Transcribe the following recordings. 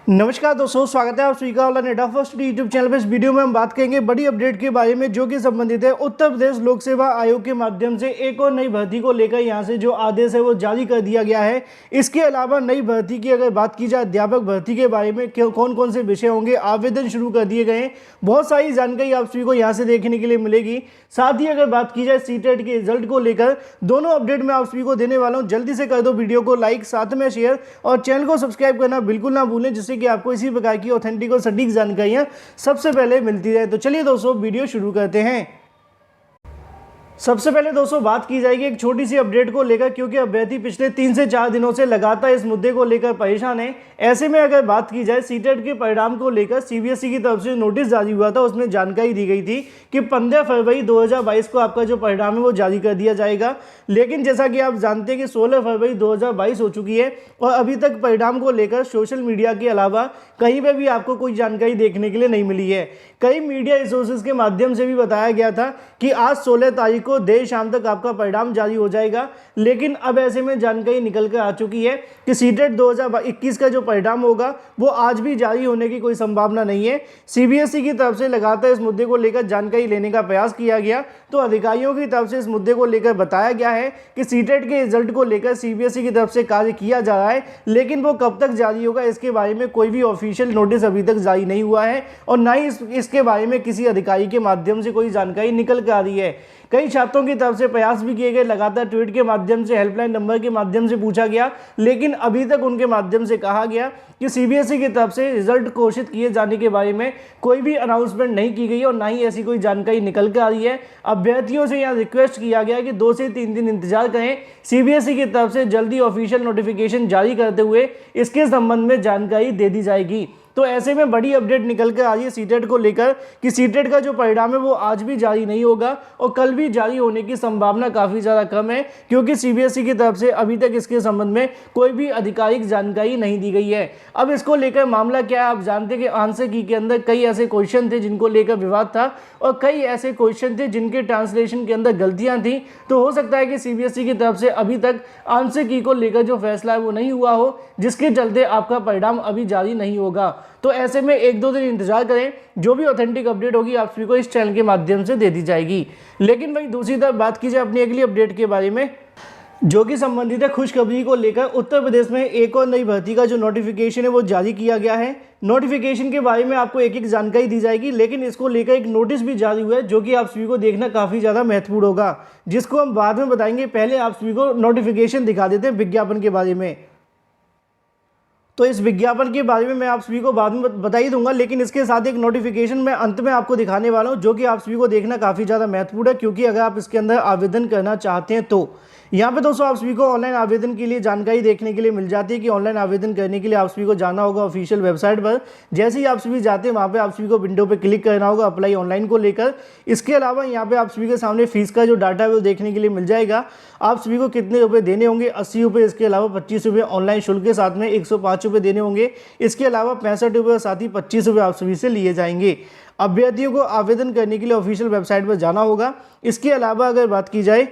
नमस्कार दोस्तों, स्वागत है आप सभी का online data first YouTube channel पर। इस वीडियो में हम बात करेंगे बड़ी अपडेट के बारे में जो कि संबंधित है उत्तर प्रदेश लोक सेवा आयोग के माध्यम से एक और नई भर्ती को लेकर यहां से जो आदेश है वो जारी कर दिया गया है। इसके अलावा नई भर्ती की अगर बात की जाए, अध्यापक भर्ती के बारे में कौन कौन से विषय होंगे, आवेदन शुरू कर दिए गए हैं, बहुत सारी जानकारी आप सभी को यहाँ से देखने के लिए मिलेगी। साथ ही अगर बात की जाए सीटेट के रिजल्ट को लेकर, दोनों अपडेट मैं आप सभी को देने वाला हूँ। जल्दी से कर दो वीडियो को लाइक, साथ में शेयर और चैनल को सब्सक्राइब करना बिल्कुल ना भूलें, जिससे कि आपको इसी प्रकार की ऑथेंटिक और सटीक जानकारियां सबसे पहले मिलती रहे। तो चलिए दोस्तों वीडियो शुरू करते हैं। सबसे पहले दोस्तों बात की जाएगी एक छोटी सी अपडेट को लेकर, क्योंकि अभ्यर्थी पिछले 3 से 4 दिनों से लगातार इस मुद्दे को लेकर परेशान है। ऐसे में अगर बात की जाए सीटेट के परिणाम को लेकर सीबीएसई की तरफ से नोटिस जारी हुआ था, उसमें जानकारी दी गई थी कि 15 फरवरी 2022 को आपका जो परिणाम है वो जारी कर दिया जाएगा। लेकिन जैसा कि आप जानते हैं कि 16 फरवरी 2022 हो चुकी है और अभी तक परिणाम को लेकर सोशल मीडिया के अलावा कहीं पर भी आपको कोई जानकारी देखने के लिए नहीं मिली है। कई मीडिया रिसोर्सेज के माध्यम से भी बताया गया था कि आज 16 तारीख को देर शाम तक आपका परिणाम जारी हो जाएगा। लेकिन अब ऐसे में जानकारी निकल कर आ चुकी है कि सीटेट 2021 का जो परिणाम होगा वो आज भी जारी होने की कोई संभावना नहीं है। सीबीएसई की तरफ से लगातार इस मुद्दे को लेकर जानकारी लेने का प्रयास किया गया, तो अधिकारियों की तरफ से इस मुद्दे को लेकर बताया गया है कि सीटेट के रिजल्ट को लेकर सीबीएसई की तरफ से कार्य किया जा रहा है, लेकिन वो कब तक जारी होगा इसके बारे में कोई भी ऑफिशियल नोटिस अभी तक जारी नहीं हुआ है और ना ही इसके बारे में किसी अधिकारी के माध्यम से कोई जानकारी निकल कर आ रही है। कई छात्रों की तरफ से प्रयास भी किए गए, लगातार ट्वीट के माध्यम से, हेल्पलाइन नंबर के माध्यम से पूछा गया, लेकिन अभी तक उनके माध्यम से कहा गया कि सीबीएसई की तरफ से रिजल्ट घोषित किए जाने के बारे में कोई भी अनाउंसमेंट नहीं की गई और ना ही ऐसी कोई जानकारी निकल कर आ रही है। अभ्यर्थियों से यहाँ रिक्वेस्ट किया गया कि 2 से 3 दिन इंतजार करें, सीबीएसई की तरफ से जल्दी ऑफिशियल नोटिफिकेशन जारी करते हुए इसके संबंध में जानकारी दे दी जाएगी। तो ऐसे में बड़ी अपडेट निकल कर आ रही है सीटेट को लेकर कि सीटेट का जो परिणाम है वो आज भी जारी नहीं होगा और कल भी जारी होने की संभावना काफ़ी ज़्यादा कम है, क्योंकि सीबीएसई की तरफ से अभी तक इसके संबंध में कोई भी आधिकारिक जानकारी नहीं दी गई है। अब इसको लेकर मामला क्या है, आप जानते हैं कि आंसर की के अंदर कई ऐसे क्वेश्चन थे जिनको लेकर विवाद था और कई ऐसे क्वेश्चन थे जिनके ट्रांसलेशन के अंदर गलतियाँ थी। तो हो सकता है कि सीबीएसई की तरफ से अभी तक आंसर की को लेकर जो फैसला है वो नहीं हुआ हो, जिसके चलते आपका परिणाम अभी जारी नहीं होगा। तो ऐसे में 1-2 दिन इंतजार करें, जो भी ऑथेंटिक अपडेट होगी आप सभी को इस चैनल के माध्यम से दे दी जाएगी। लेकिन वहीं दूसरी तरफ बात की जाए अपनी अगली अपडेट के बारे में, जो कि संबंधित है खुशखबरी को लेकर। उत्तर प्रदेश में एक और नई भर्ती का जो नोटिफिकेशन है वो जारी किया गया है। नोटिफिकेशन के बारे में आपको एक एक जानकारी दी जाएगी, लेकिन इसको लेकर एक नोटिस भी जारी हुआ है जो कि आप सभी को देखना काफ़ी ज़्यादा महत्वपूर्ण होगा, जिसको हम बाद में बताएंगे। पहले आप सभी को नोटिफिकेशन दिखा देते हैं विज्ञापन के बारे में। तो इस विज्ञापन के बारे में मैं आप सभी को बाद में बता ही दूंगा, लेकिन इसके साथ एक नोटिफिकेशन मैं अंत में आपको दिखाने वाला हूं जो कि आप सभी को देखना काफ़ी ज़्यादा महत्वपूर्ण है, क्योंकि अगर आप इसके अंदर आवेदन करना चाहते हैं तो यहाँ पे दोस्तों आप सभी को ऑनलाइन आवेदन के लिए जानकारी देखने के लिए मिल जाती है कि ऑनलाइन आवेदन करने के लिए आप सभी को जाना होगा ऑफिशियल वेबसाइट पर। जैसे ही आप सभी जाते हैं वहाँ पे आप सभी को विंडो पे क्लिक करना होगा अप्लाई ऑनलाइन को लेकर। इसके अलावा यहाँ पे आप सभी के सामने फीस का जो डाटा है वो देखने के लिए मिल जाएगा। आप सभी को कितने रुपये देने होंगे, 80 रुपये। इसके अलावा 25 रुपये ऑनलाइन शुल्क के साथ में 105 रुपये देने होंगे। इसके अलावा 65 रुपये और साथ ही 25 रुपये आप सभी से लिए जाएंगे। अभ्यर्थियों को आवेदन करने के लिए ऑफिशियल वेबसाइट पर जाना होगा। इसके अलावा अगर बात की जाए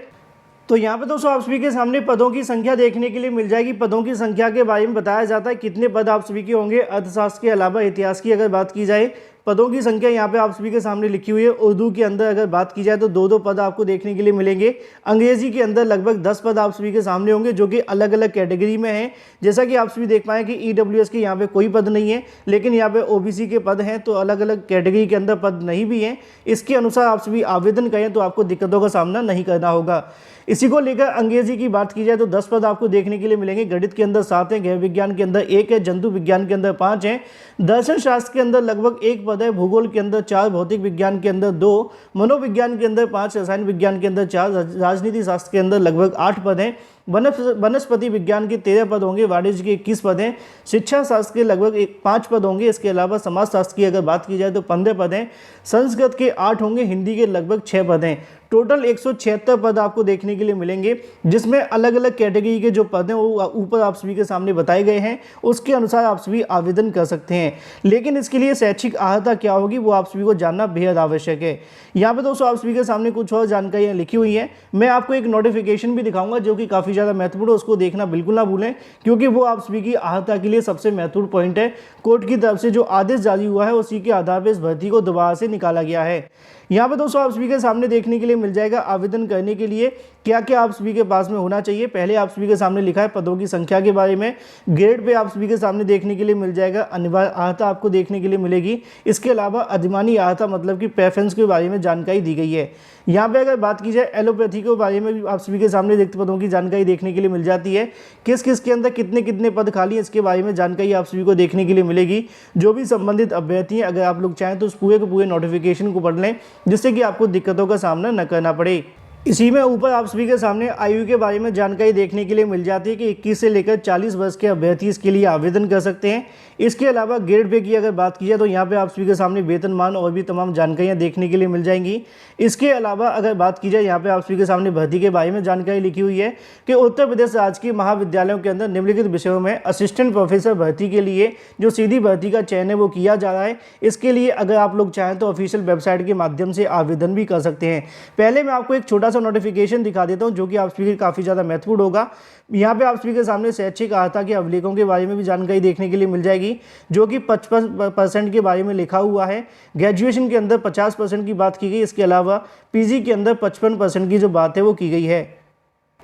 तो यहाँ पे दोस्तों आप सभी के सामने पदों की संख्या देखने के लिए मिल जाएगी। पदों की संख्या के बारे में बताया जाता है कितने पद आप सभी के होंगे। अर्थशास्त्र के अलावा इतिहास की अगर बात की जाए, पदों की संख्या यहाँ पे आप सभी के सामने लिखी हुई है। उर्दू के अंदर अगर बात की जाए तो 2-2 पद आपको देखने के लिए मिलेंगे। अंग्रेजी के अंदर लगभग 10 पद आप सभी के सामने होंगे जो कि अलग अलग कैटेगरी में हैं। जैसा कि आप सभी देख पाएँ कि ईडब्ल्यूएस के यहाँ पे कोई पद नहीं है, लेकिन यहाँ पे ओबीसी के पद हैं, तो अलग अलग कैटेगरी के अंदर पद नहीं भी हैं। इसके अनुसार आप सभी आवेदन करें तो आपको दिक्कतों का सामना नहीं करना होगा। इसी को लेकर अंग्रेजी की बात की जाए तो 10 पद आपको देखने के लिए मिलेंगे। गणित के अंदर 7 है, गैर विज्ञान के अंदर 1 है, जंतु विज्ञान के अंदर 5 है, दर्शन शास्त्र के अंदर लगभग 1 पद है, भूगोल के अंदर 4, भौतिक विज्ञान के अंदर 2, मनोविज्ञान के अंदर 5, रसायन विज्ञान के अंदर 4, राजनीति शास्त्र के अंदर लगभग 8 पद हैं, वनस्पति विज्ञान के 13 पद होंगे, वाणिज्य के 21 पद हैं, शिक्षा शास्त्र के लगभग 5 पद होंगे। इसके अलावा समाज शास्त्र की अगर बात की जाए तो 15 पद हैं, संस्कृत के 8 होंगे, हिंदी के लगभग 6 पद हैं। टोटल 176 पद आपको देखने के लिए मिलेंगे, जिसमें अलग अलग कैटेगरी के जो पद हैं वो ऊपर आप सभी के सामने बताए गए हैं। उसके अनुसार आप सभी आवेदन कर सकते हैं, लेकिन इसके लिए शैक्षिक अर्हता क्या होगी वो आप सभी को जानना बेहद आवश्यक है। यहाँ पे दोस्तों आप सभी के सामने कुछ और जानकारियाँ लिखी हुई हैं। मैं आपको एक नोटिफिकेशन भी दिखाऊंगा जो कि काफ़ी ज़्यादा महत्वपूर्ण है, उसको देखना बिल्कुल ना भूलें, क्योंकि वो आप सभी की अहर्ता के लिए सबसे महत्वपूर्ण पॉइंट है। कोर्ट की तरफ से जो आदेश जारी हुआ है उसी के आधार पर इस भर्ती को दोबारा से निकाला गया है। यहाँ पे दोस्तों आप सभी के सामने देखने के लिए मिल जाएगा आवेदन करने के लिए क्या क्या आप सभी के पास में होना चाहिए। पहले आप सभी के सामने लिखा है पदों की संख्या के बारे में, ग्रेड पे आप सभी के सामने देखने के लिए मिल जाएगा, अनिवार्य अर्हता आपको देखने के लिए मिलेगी। इसके अलावा अधिमानी अर्हता मतलब कि प्रेफरेंस के बारे में जानकारी दी गई है। यहाँ पे अगर बात की जाए एलोपैथी के बारे में भी आप सभी के सामने रिक्त पदों की जानकारी देखने के लिए मिल जाती है। किस किस के अंदर कितने कितने पद खाली हैं इसके बारे में जानकारी आप सभी को देखने के लिए मिलेगी। जो भी संबंधित अभ्यर्थी हैं, अगर आप लोग चाहें तो उस पूरे के पूरे नोटिफिकेशन को पढ़ लें, जिससे कि आपको दिक्कतों का सामना न करना पड़े। इसी में ऊपर आप सभी के सामने आयु के बारे में जानकारी देखने के लिए मिल जाती है कि 21 से लेकर 40 वर्ष के अभ्यर्थी इसके लिए आवेदन कर सकते हैं। इसके अलावा ग्रेड पे की अगर बात की जाए तो यहाँ पे आप सभी के सामने वेतनमान और भी तमाम जानकारियाँ देखने के लिए मिल जाएंगी। इसके अलावा अगर बात की जाए यहाँ पे आप सभी के सामने भर्ती के बारे में जानकारी लिखी हुई है कि उत्तर प्रदेश राज्य के महाविद्यालयों के अंदर निम्नलिखित विषयों में असिस्टेंट प्रोफेसर भर्ती के लिए जो सीधी भर्ती का चयन है वो किया जा रहा है। इसके लिए अगर आप लोग चाहें तो ऑफिशियल वेबसाइट के माध्यम से आवेदन भी कर सकते हैं। पहले मैं आपको एक छोटा सा नोटिफिकेशन दिखा देता हूं जो कि आप सभी काफ़ी ज़्यादा महत्वपूर्ण होगा। यहाँ पे आप सभी के सामने शैक्षिक अर्हता के अवलेखों के बारे में भी जानकारी देखने के लिए मिल जाएगी, जो कि 55% के बारे में लिखा हुआ है। ग्रेजुएशन के अंदर 50% की बात की गई। इसके अलावा पीजी के अंदर 55% की जो बात है वो की गई है।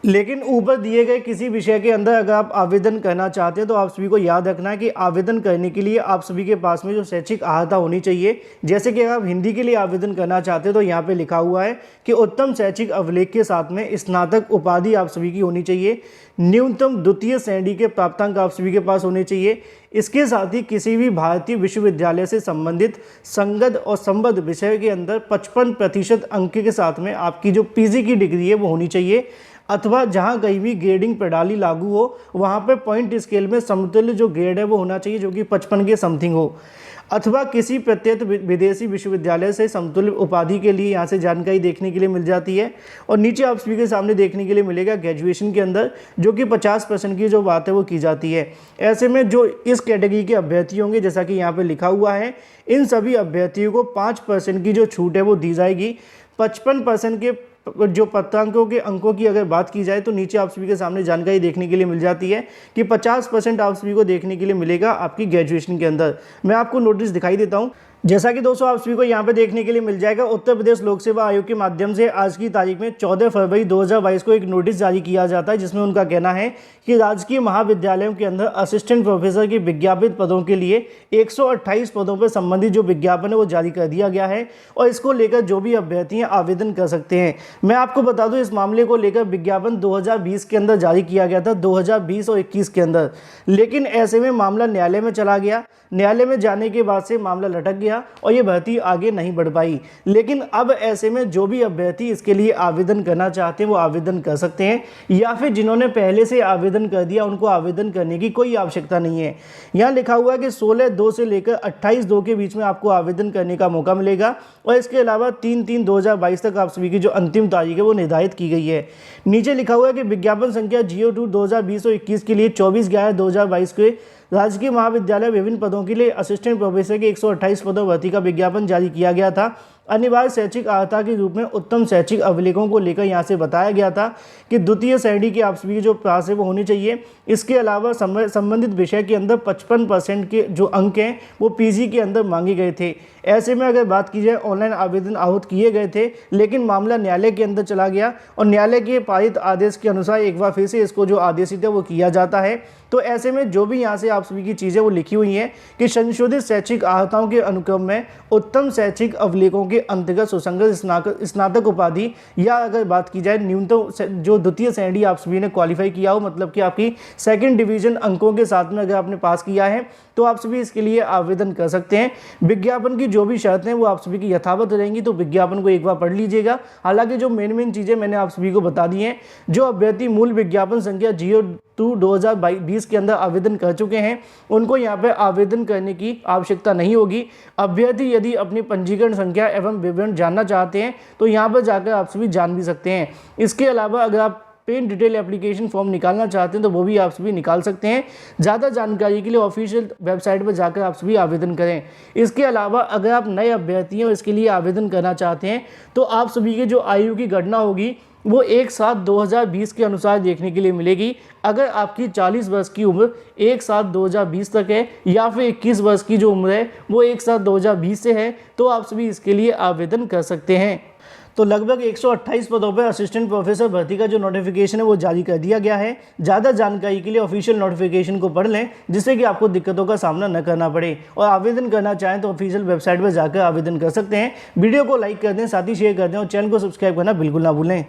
लेकिन ऊपर दिए गए किसी विषय के अंदर अगर आप आवेदन करना चाहते हैं तो आप सभी को याद रखना है कि आवेदन करने के लिए आप सभी के पास में जो शैक्षिक अर्हता होनी चाहिए। जैसे कि अगर आप हिंदी के लिए आवेदन करना चाहते हैं तो यहाँ पे लिखा हुआ है कि उत्तम शैक्षिक अभिलेख के साथ में स्नातक उपाधि आप सभी की होनी चाहिए। न्यूनतम द्वितीय श्रेणी के प्राप्तांक आप सभी के पास होने चाहिए। इसके साथ ही किसी भी भारतीय विश्वविद्यालय से संबंधित संगत और संबद्ध विषय के अंदर 55% अंक के साथ में आपकी जो पीजी की डिग्री है वो होनी चाहिए, अथवा जहां कहीं भी ग्रेडिंग प्रणाली लागू हो वहां पे पॉइंट स्केल में समतुल्य जो ग्रेड है वो होना चाहिए, जो कि 55 के समथिंग हो, अथवा किसी प्रत्येक विदेशी विश्वविद्यालय से समतुल्य उपाधि के लिए यहाँ से जानकारी देखने के लिए मिल जाती है। और नीचे आप सभी के सामने देखने के लिए मिलेगा ग्रेजुएशन के अंदर जो कि 50% की जो बात है वो की जाती है। ऐसे में जो इस कैटेगरी के अभ्यर्थी होंगे, जैसा कि यहाँ पे लिखा हुआ है, इन सभी अभ्यर्थियों को 5% की जो छूट है वो दी जाएगी। 55% के जो प्राप्तांकों के अंकों की अगर बात की जाए तो नीचे आप सभी के सामने जानकारी देखने के लिए मिल जाती है कि 50% आप सभी को देखने के लिए मिलेगा आपकी ग्रेजुएशन के अंदर। मैं आपको नोटिस दिखाई देता हूं, जैसा कि दोस्तों आप सभी को यहाँ पे देखने के लिए मिल जाएगा। उत्तर प्रदेश लोक सेवा आयोग के माध्यम से आज की तारीख में 14 फरवरी 2022 को एक नोटिस जारी किया जाता है, जिसमें उनका कहना है कि राजकीय महाविद्यालयों के अंदर असिस्टेंट प्रोफेसर के विज्ञापित पदों के लिए 128 पदों पर संबंधित जो विज्ञापन है वो जारी कर दिया गया है और इसको लेकर जो भी अभ्यर्थी हैं आवेदन कर सकते हैं। मैं आपको बता दूं, इस मामले को लेकर विज्ञापन 2020 के अंदर जारी किया गया था, 2020 और 21 के अंदर। लेकिन ऐसे में मामला न्यायालय में चला गया। न्यायालय में जाने के बाद से मामला लटक गया और ये भर्ती आगे नहीं बढ़ पाई। लेकिन अब ऐसे में जो भी अभ्यर्थी इसके लिए आवेदन करना चाहते हैं वो आवेदन कर सकते हैं, या फिर जिन्होंने पहले से आवेदन कर दिया उनको आवेदन करने की कोई आवश्यकता नहीं है। यहाँ लिखा हुआ है कि 16/2 से लेकर 28/2 के बीच में आपको आवेदन करने का मौका मिलेगा और इसके अलावा 3/3/2022 तक आप सभी की जो अंतिम तारीख है वो निर्धारित की गई है। नीचे लिखा हुआ है कि विज्ञापन संख्या 02 2020 और 21 के लिए 24/11/2022 के राजकीय महाविद्यालय विभिन्न पदों के लिए असिस्टेंट प्रोफेसर के 128 पदों भर्ती का विज्ञापन जारी किया गया था। अनिवार्य शैक्षिक अर्हता के रूप में उत्तम शैक्षिक अभिलेखों को लेकर यहाँ से बताया गया था कि द्वितीय श्रेणी के आप सभी जो पास है वो होनी चाहिए। इसके अलावा संबंधित विषय के अंदर 55% के जो अंक हैं वो पीजी के अंदर मांगे गए थे। ऐसे में अगर बात की जाए ऑनलाइन आवेदन आहूत किए गए थे, लेकिन मामला न्यायालय के अंदर चला गया और न्यायालय के पारित आदेश के अनुसार एक बार फिर से इसको जो आदेशित है वो किया जाता है। तो ऐसे में जो भी यहाँ से आप सभी की चीज़ें वो लिखी हुई हैं कि संशोधित शैक्षिक अर्हताओं के अनुक्रम में उत्तम शैक्षिक अभिलेखों के अंतर्गत सुसंगत स्नातक उपाधि, या अगर बात की जाए न्यूनतम जो द्वितीय श्रेणी आप सभी ने क्वालिफाई किया हो, मतलब कि आपकी सेकंड डिवीजन अंकों के साथ में अगर आपने पास किया है तो आप सभी इसके लिए आवेदन कर सकते हैं। विज्ञापन की जो भी शर्तें वो आप सभी की यथावत रहेंगी, तो विज्ञापन को एक बार पढ़ लीजिएगा। हालांकि जो मेन चीज़ें मैंने आप सभी को बता दी हैं, जो अभ्यर्थी मूल विज्ञापन संख्या 02 2020 के अंदर आवेदन कर चुके हैं उनको यहाँ पे आवेदन करने की आवश्यकता नहीं होगी। अभ्यर्थी यदि अपनी पंजीकरण संख्या एवं विवरण जानना चाहते हैं तो यहाँ पर जाकर आप सभी जान भी सकते हैं। इसके अलावा अगर आप पेन डिटेल एप्लीकेशन फॉर्म निकालना चाहते हैं तो वो भी आप सभी निकाल सकते हैं। ज़्यादा जानकारी के लिए ऑफिशियल वेबसाइट पर जाकर आप सभी आवेदन करें। इसके अलावा अगर आप नए अभ्यर्थी हैं और इसके लिए आवेदन करना चाहते हैं तो आप सभी के जो आयु की गणना होगी वो एक साथ 2020 के अनुसार देखने के लिए मिलेगी। अगर आपकी 40 वर्ष की उम्र एक साथ 2020 तक है या फिर 21 वर्ष की जो उम्र है वो एक साथ 2020 से है तो आप सभी इसके लिए आवेदन कर सकते हैं। तो लगभग 128 पदों पर असिस्टेंट प्रोफेसर भर्ती का जो नोटिफिकेशन है वो जारी कर दिया गया है। ज़्यादा जानकारी के लिए ऑफिशियल नोटिफिकेशन को पढ़ लें जिससे कि आपको दिक्कतों का सामना न करना पड़े। और आवेदन करना चाहें तो ऑफिशियल वेबसाइट पर जाकर आवेदन कर सकते हैं। वीडियो को लाइक कर दें, साथ ही शेयर कर दें और चैनल को सब्सक्राइब करना बिल्कुल ना भूलें।